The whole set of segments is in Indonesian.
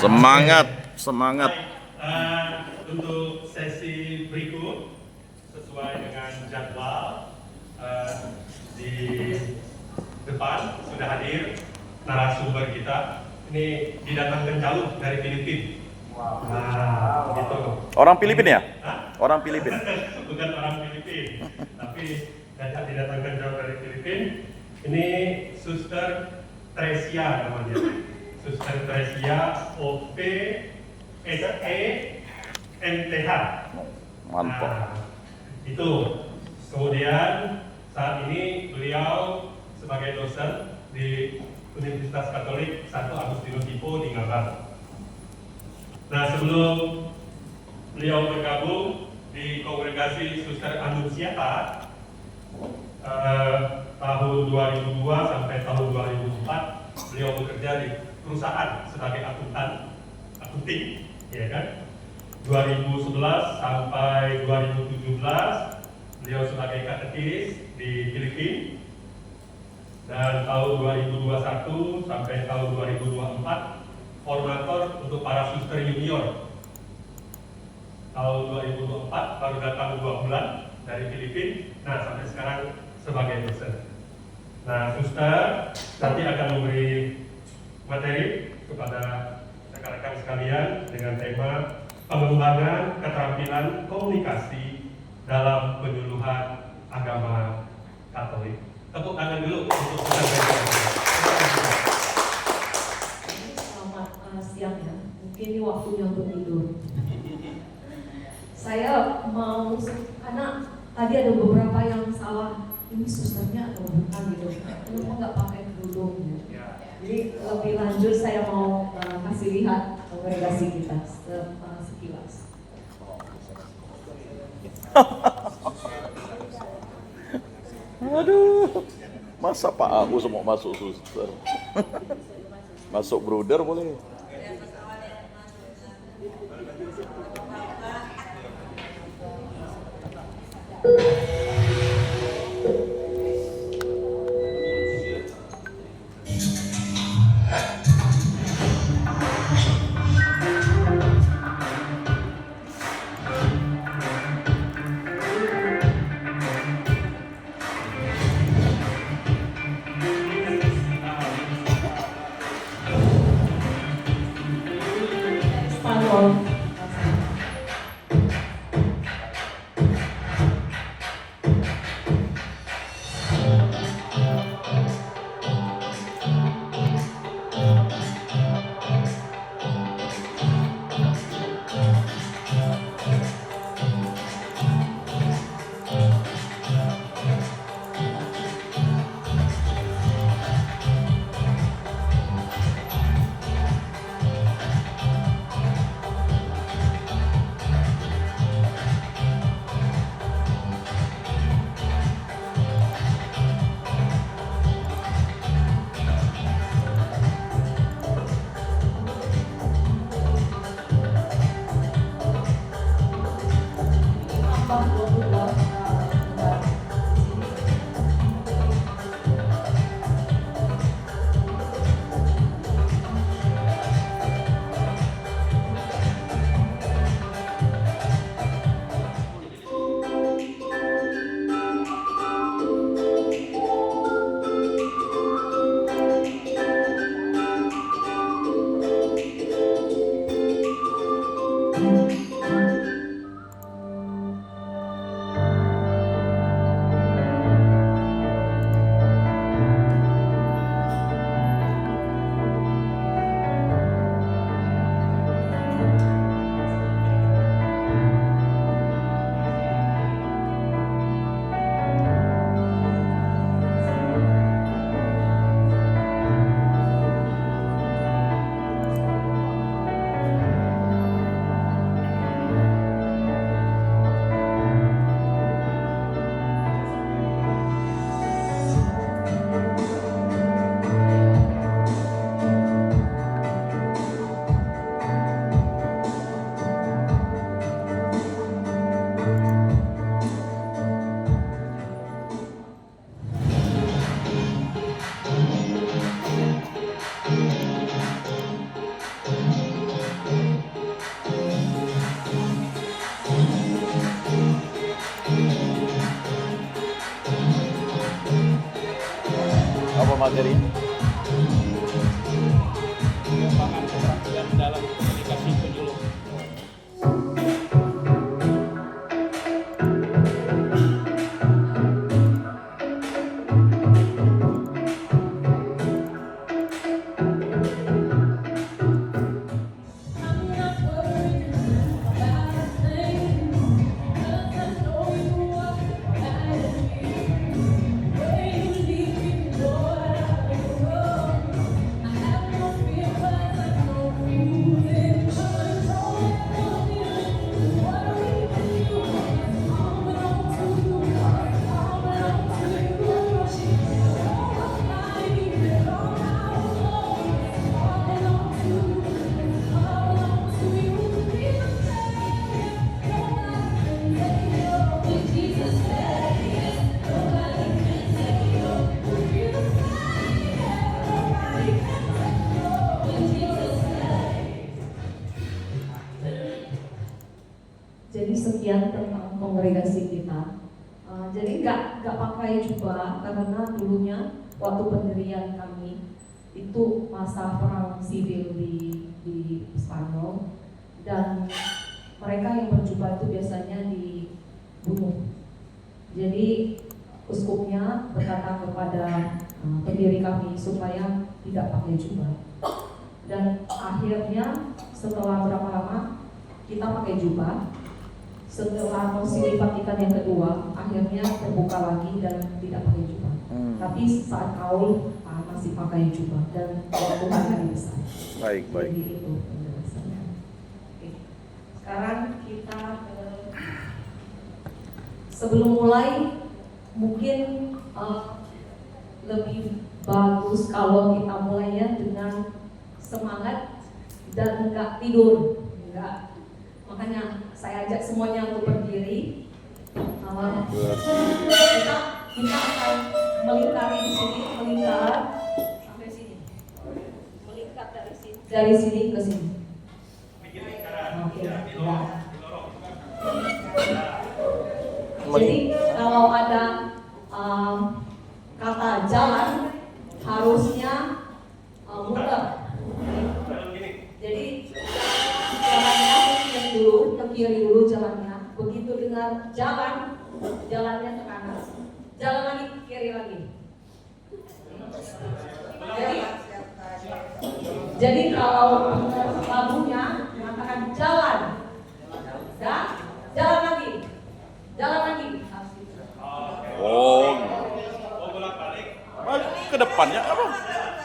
Semangat, semangat. Untuk sesi berikut sesuai dengan jadwal di depan sudah hadir narasumber kita. Ini didatangkan jauh dari Filipina. Nah, gitu. Orang Filipina ya? Hah? Orang Filipina. Bukan orang Filipina, tapi didatangkan jauh dari Filipina. Ini Suster Tresia namanya. Suster Tresia OPSENTH. Mantap. Nah, itu. Kemudian saat ini beliau sebagai dosen di Universitas Katolik Santo Agustinus Hippo di Ngabar. Nah, sebelum beliau bergabung di kongregasi Suster Annunciata tahun 2002 sampai tahun 2004, beliau bekerja di perusahaan sebagai akunting, ya kan? 2011 sampai 2017 beliau sebagai katekis di Filipina, dan tahun 2021 sampai tahun 2024 formator untuk para suster junior. Tahun 2024 baru datang 2 bulan dari Filipina. Nah, sampai sekarang sebagai dosen. Nah, suster nanti akan memberi materi kepada rekan-rekan sekalian dengan tema pengembangan keterampilan komunikasi dalam penyuluhan agama Katolik. Tepuk tangan dulu untuk suster. Siang ya, mungkin ini waktunya untuk tidur. Saya mau, karena tadi ada beberapa yang salah, ini susternya atau bukan gitu, kenapa nggak pakai kerudung ya? Jadi lebih lanjut saya mau kasih lihat kongregasi kita sekilas. Aduh, masa Pak Agus mau masuk suster? Masuk brother boleh? materi. Pengembangan keterampilan dalam komunikasi penyuluh. Jadi sekian tentang kongregasi kita. Jadi nggak pakai jubah karena dulunya waktu pendirian kami itu masa perang sivil di Spanyol, dan mereka yang berjubah itu biasanya dibunuh. Jadi uskupnya berkata kepada pendiri kami supaya tidak pakai jubah. Dan akhirnya setelah berapa lama kita pakai jubah. Setelah Konsili Vatikan yang kedua, akhirnya terbuka lagi dan tidak pakai jubah. Tapi saat kaul masih pakai jubah dan Tuhan hari besar. Baik. Jadi itu penjelasannya. Oke. Sekarang kita sebelum mulai mungkin lebih bagus kalau kita mulainya dengan semangat dan enggak tidur, enggak. Makanya saya ajak semuanya untuk berdiri. Kita akan melingkari di sini, melingkar sampai sini, melingkar dari sini ke sini. Oke. Jadi kalau ada kata jalan harusnya muter. Jadi jalannya dulu ke kiri dulu jalannya, begitu dengar jalan, jalannya ke kanan, jalan lagi ke kiri lagi. Jadi kalau lagunya mengatakan jalan, dan jalan lagi, jalan lagi. Oh, balik ke depannya apa?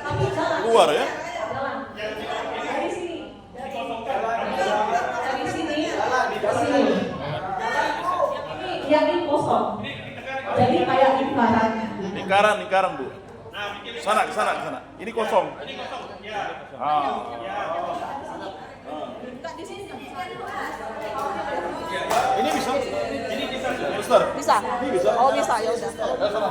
Tapi jalan. Keluar ya? Jalan. Dari sini. Dari sini ke sini. Yang ini kosong. Jadi kayak lingkaran. Lingkaran Bu. Sana ke sana. Ini kosong. Ini bisa? Mister? Bisa. Ini bisa? Oh bisa, ya udah. Sana.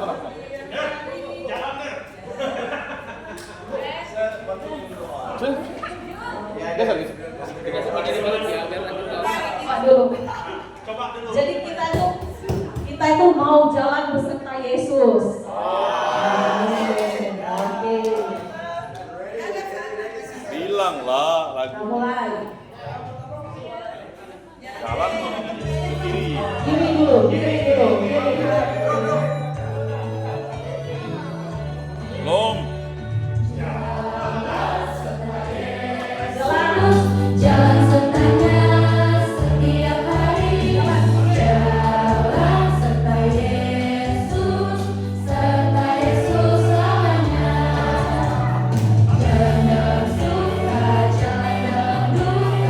Geser. Jadi kita itu mau jalan beserta Yesus. Oke. Bilanglah lagu. Mulai. Jalan ke kiri. Kiri dulu. Belum. Jalan sertanya setiap hari, jalan serta Yesus selamanya. Jangan suka, jangan duka,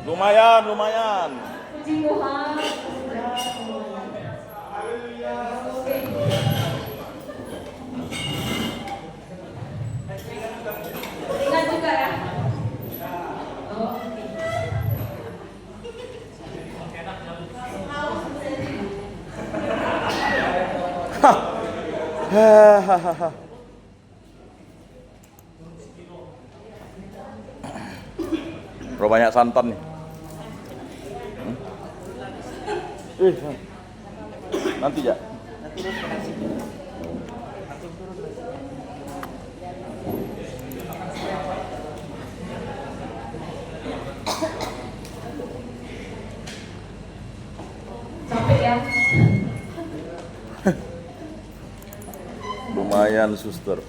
Lumayan. Puji Tuhan. Oke. Ingat juga ya. Oh, oke. Hahaha. Bro, banyak santan nih. Nanti ya. Capek ya. Lumayan, suster.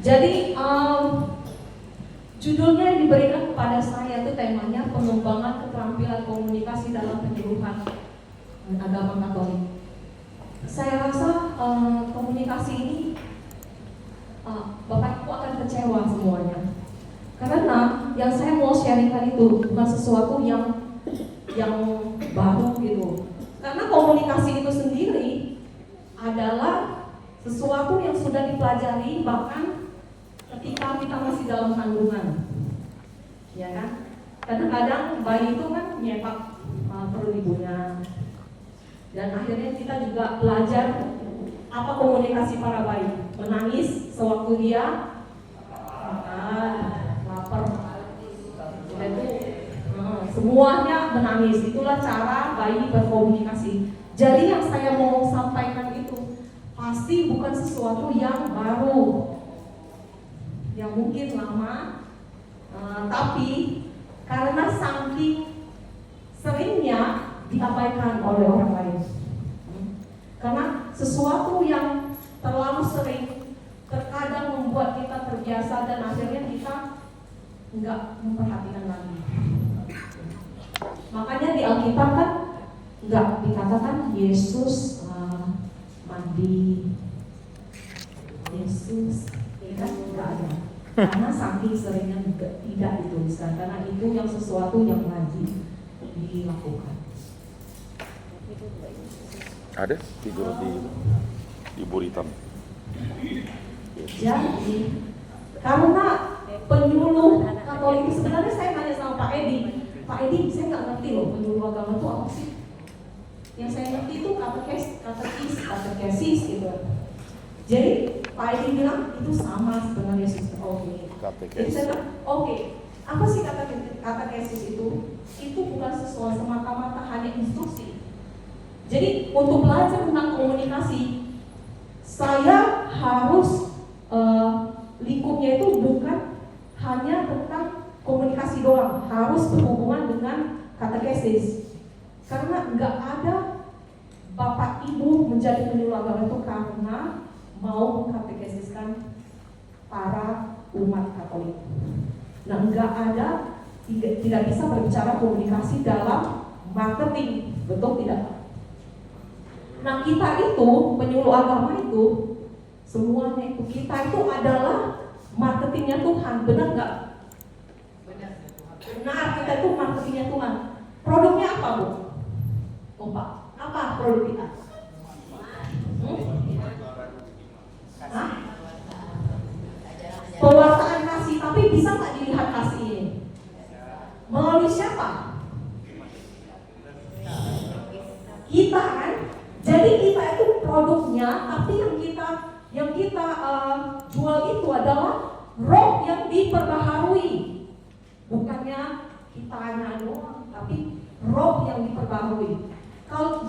Jadi judulnya yang diberikan kepada saya itu temanya pengembangan keterampilan komunikasi dalam penyuluhan agama Katolik. Saya rasa komunikasi ini Bapak Ibu akan kecewa semuanya, karena yang saya mau sharingkan itu bukan sesuatu yang baru gitu. Karena komunikasi itu sendiri adalah sesuatu yang sudah dipelajari bahkan ketika kita masih dalam kandungan, ya kan? Kadang-kadang bayi itu kan nyepak perut ibunya, dan akhirnya kita juga belajar apa komunikasi para bayi. Menangis sewaktu dia makan, lapar, dan itu semuanya menangis. Itulah cara bayi berkomunikasi. Jadi yang saya mau sampaikan itu pasti bukan sesuatu yang baru, yang mungkin lama, tapi karena saking seringnya diabaikan oleh orang lain. Karena sesuatu yang terlalu sering terkadang membuat kita terbiasa dan akhirnya kita nggak memperhatikan lagi. Makanya di Alkitab kan nggak dikatakan Yesus mandi, Yesus, ya kan? Nggak ada. Karena saking seringnya tidak dituliskan, karena itu yang sesuatu yang wajib dilakukan. Ada tidur di buritan. Jadi karena penyuluh Katolik, sebenarnya saya tanya sama Pak Edi, saya nggak ngerti loh penyuluh agama itu apa sih? Yang saya ngerti itu katekesis gitu. Jadi Pak Edi bilang itu sama sebenarnya suster. Oke. Jadi saya bilang oke. Apa sih katekesis itu? Itu bukan sesuatu semata-mata hanya instruksi. Jadi untuk belajar tentang komunikasi, saya harus lingkupnya itu bukan hanya tentang komunikasi doang, harus berhubungan dengan katekesis. Karena nggak ada bapak ibu menjadi penyuluh agama itu karena mau mengkatekesiskan para umat Katolik. Nah, nggak ada, tidak bisa berbicara komunikasi dalam marketing, betul tidak? Nah, kita itu penyuluh agama itu semuanya itu kita itu adalah marketingnya Tuhan, benar nggak? Benar, kita itu marketingnya Tuhan. Produknya apa, Bu? Pak, apa produk kita? Hah? Pewartaan kasih, tapi bisa nggak dilihat kasih ini? Melalui siapa? Kita kan? Jadi kita itu produknya, tapi yang kita jual itu adalah roh yang diperbaharui, bukannya kitanya doang, tapi roh yang diperbaharui. Kalau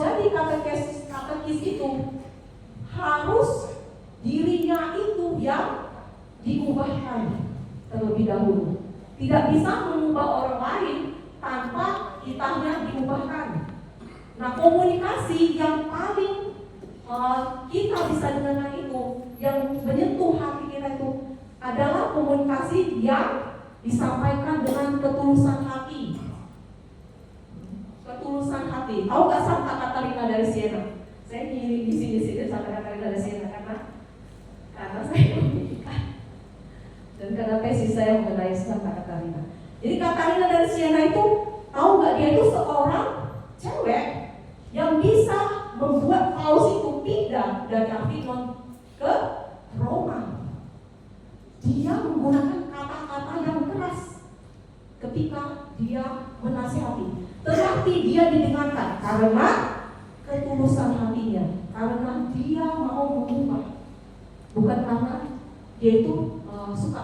jadi katekis itu harus dirinya itu yang diubahkan terlebih dahulu. Tidak bisa mengubah orang lain tanpa kitanya diubahkan. Nah, komunikasi yang paling kita bisa dengarkan itu, yang menyentuh hati kita itu adalah komunikasi yang disampaikan dengan ketulusan hati. Ketulusan hati. Tahu gak Santa Katarina dari Siena? Saya di sini Santa Katarina dari Siena karena saya menikah. bereskan Kak Katarina. Jadi Katarina dan Sienna itu, tahu nggak, dia itu seorang cewek yang bisa membuat Paus itu pindah dari Avignон ke Roma. Dia menggunakan kata-kata yang keras ketika dia menasihati, tetapi dia didengarkan karena ketulusan hatinya, karena dia mau mengubah, bukan karena dia itu suka,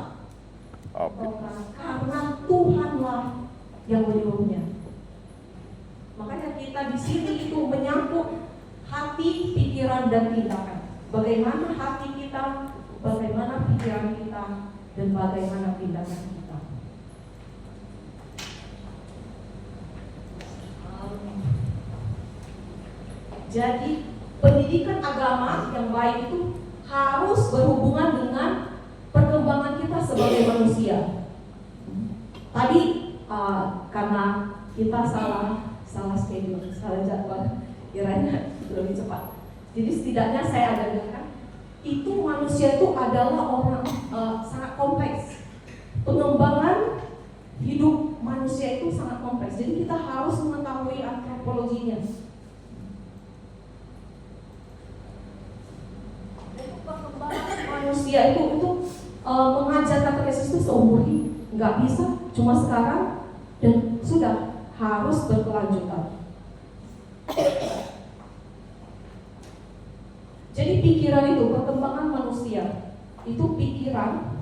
karena Tuhanlah yang menyuruhnya. Makanya kita di sini itu menyangkut hati, pikiran, dan tindakan. Bagaimana hati kita, bagaimana pikiran kita, dan bagaimana tindakan kita. Jadi pendidikan agama yang baik itu harus berhubungan dengan perkembangan kita sebagai manusia. Tadi karena kita salah schedule, salah jadwal, kiranya lebih cepat. Jadi setidaknya saya ada dengar itu manusia itu adalah orang sangat kompleks. Pengembangan hidup manusia itu sangat kompleks. Jadi kita harus mengetahui antropologinya. Perkembangan manusia itu mengajar katekismus itu seumur hidup nggak bisa cuma sekarang dan sudah harus berkelanjutan. Jadi pikiran itu, perkembangan manusia itu pikiran,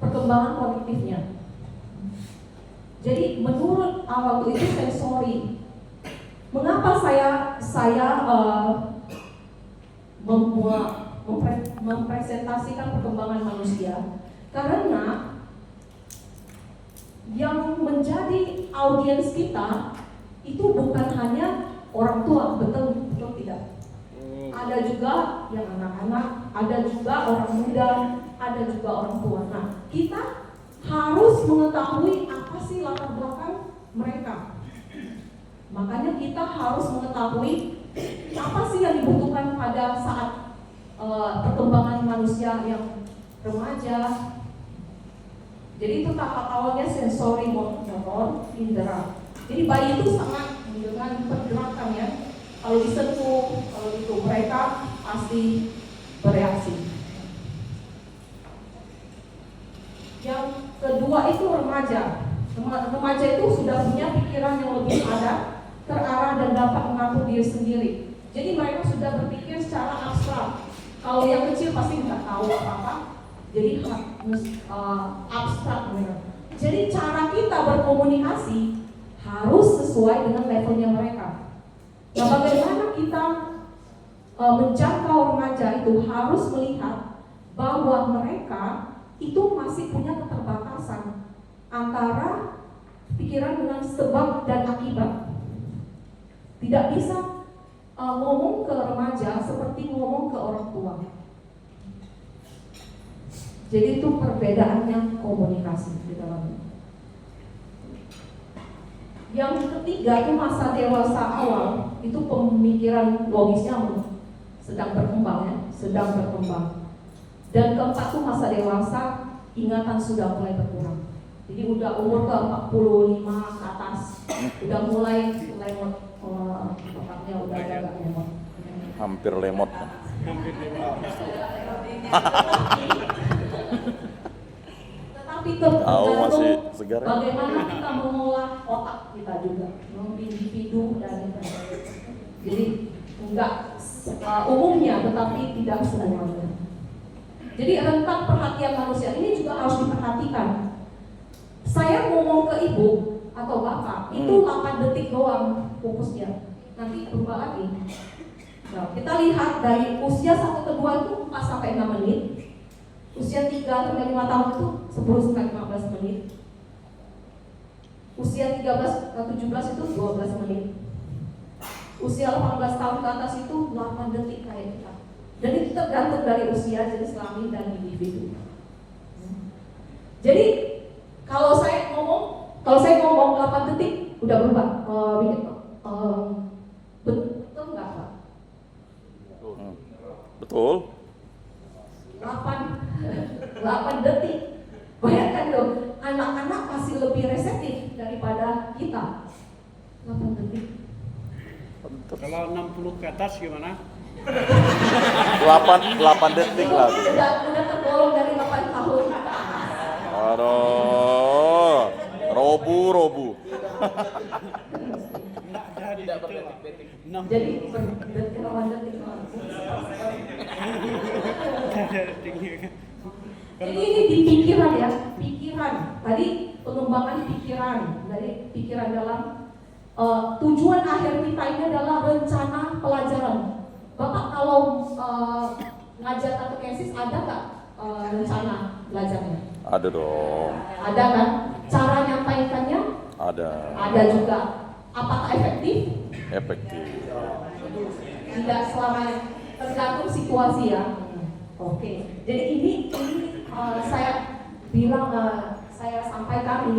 perkembangan kognitifnya. Jadi menurut awal itu sensori. Mengapa saya mempresentasikan perkembangan manusia? Karena yang menjadi audiens kita itu bukan hanya orang tua, betul tidak? Ada juga yang anak-anak, ada juga orang muda, ada juga orang tua. Nah, kita harus mengetahui apa sih latar belakang mereka. Makanya kita harus mengetahui apa sih yang dibutuhkan pada saat perkembangan manusia yang remaja. Jadi itu tahap awalnya sensori motor indera. Jadi bayi itu sangat dengan pergerakannya, kalau disentuh, kalau itu mereka pasti bereaksi. Yang kedua itu remaja. Remaja itu sudah punya pikiran yang lebih padat, terarah dan dapat mengatur diri sendiri. Jadi mereka sudah berpikir secara abstrak. Kalau yang kecil pasti nggak tahu apa-apa. Jadi abstrak mereka. Jadi cara kita berkomunikasi harus sesuai dengan levelnya mereka. Nah, bagaimana kita menjangkau remaja itu harus melihat bahwa mereka itu masih punya keterbatasan antara pikiran dengan sebab dan akibat. Tidak bisa ngomong ke remaja seperti ngomong ke orang tua. Jadi itu perbedaannya komunikasi di dalamnya. Yang ketiga itu masa dewasa awal, itu pemikiran logisnya sedang berkembang ya, sedang berkembang. Dan keempat itu masa dewasa, ingatan sudah mulai berkurang. Jadi udah umur ke 45 ke atas, udah mulai lemot, otaknya udah agak lemot. Hampir lemot. Tetapi tergantung segar. bagaimana kita mengolah otak kita juga, individu dan jadi enggak umumnya, tetapi tidak semuanya. Jadi rentang perhatian manusia ini juga harus diperhatikan. Saya ngomong ke ibu atau bapak itu 8 detik doang fokusnya, nanti berubah lagi. Nah, kita lihat dari usia 1 ke 2 itu 4 sampai 6 menit. Usia 3 sampai 5 tahun itu 10 sampai 15 menit. Usia 13 ke 17 itu 12 menit. Usia 18 tahun ke atas itu 8 detik kayak kita. Dan itu tergantung dari usia jenis kelamin dan individu. Jadi kalau saya ngomong 8 detik udah berubah. Betul nggak Pak? Betul. 8 detik. Bayangkan Kalau 60 ke atas gimana? 8 detik lah. Udah tergolong dari 8 tahun. Aduh, robu. Tidak berdetik-detik. Jadi berdetik lawan detik. Jadi ini di pikiran ya, pikiran. Tadi pengembangan pikiran, dari pikiran dalam tujuan akhir kita ini adalah rencana pelajaran. Bapak kalau ngajar katekesis ada nggak rencana belajarnya? Ada dong. Ada kan? Cara nyampaikannya? Ada. Ada juga. Apakah efektif? Efektif. Tidak selamanya, tergantung situasi ya. Oke. Jadi ini saya bilang saya sampaikan ini.